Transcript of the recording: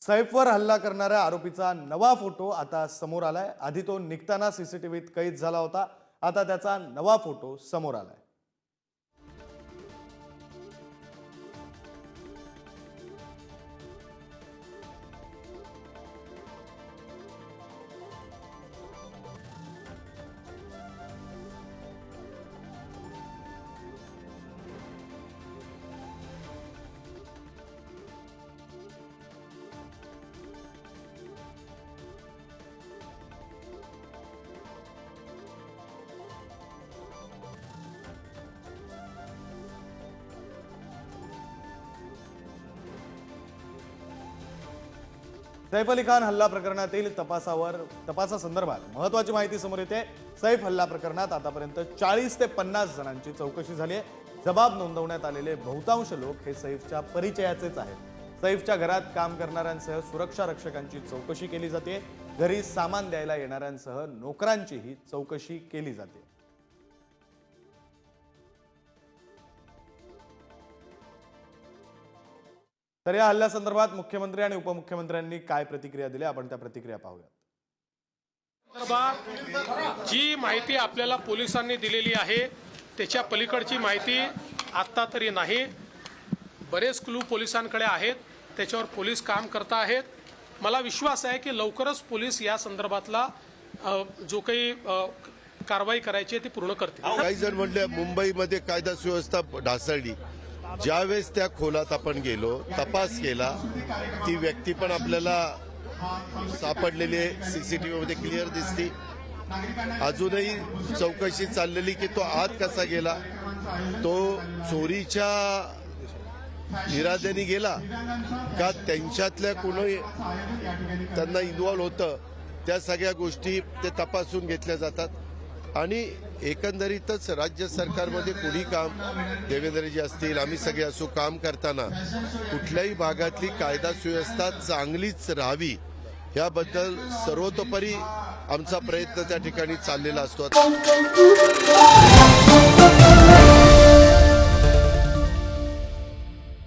सैफवर हल्ला करणाऱ्या आरोपीचा नवा फोटो आता समोर आलाय। आधी तो निघताना सीसीटीव्हीत कैद झाला होता, आता त्याचा नवा फोटो समोर आलाय। सैफ अली खान हल्ला प्रकरणातील तपासासंदर्भात महत्त्वाची माहिती समोर येते। सैफ हल्ला प्रकरणात आतापर्यंत 40 ते 50 जणांची चौकशी झाली आहे। जबाब नोंदवण्यात आलेले बहुतांश लोक हे सैफच्या परिचयाचेच आहेत। सैफच्या घरात काम करणाऱ्यांसह सुरक्षा रक्षकांची चौकशी केली जाते। घरी सामान द्यायला येणाऱ्यांसह नोकरांचीही चौकशी केली जाते। तर या हल्ल्यासंदर्भात मुख्यमंत्री आणि उपमुख्यमंत्र्यांनी काय प्रतिक्रिया दिल्या, आपण त्या प्रतिक्रिया पाहूया। जी माहिती आपल्याला पोलिसांनी दिलेली आहे त्याच्या पलीकडची माहिती आता तरी नाही। बरेच क्लू पोलिसांकडे आहेत, त्याच्यावर पोलीस काम करत आहेत। मला विश्वास आहे की लवकरच पोलीस या संदर्भातला जो काही कारवाई करायची ती पूर्ण करतील। काही जण म्हणले मुंबईमध्ये कायदा सुव्यवस्था ढासळली। ज्यावेळेस त्या खोलात आपण गेलो, तपास केला, ती व्यक्ती पण आपल्याला सापडलेली आहे, सीसीटीव्ही मध्ये क्लिअर दिसती। अजूनही चौकशी चाललेली की तो आत कसा गेला, तो चोरीच्या इराद्याने गेला का त्यांच्यातल्या कोणी त्यांना इन्व्हॉल्व होतं, त्या सगळ्या गोष्टी ते तपासून घेतल्या जातात। आणि एकंदरीतच राज्य सरकारमध्ये कोणी काम, देवेंद्रजी असतील, आम्ही सगळे असो, काम करताना कुठल्याही भागातली कायदा सुव्यवस्था चांगलीच राहावी याबद्दल सर्वतोपरी आमचा प्रयत्न त्या ठिकाणी चाललेला असतो।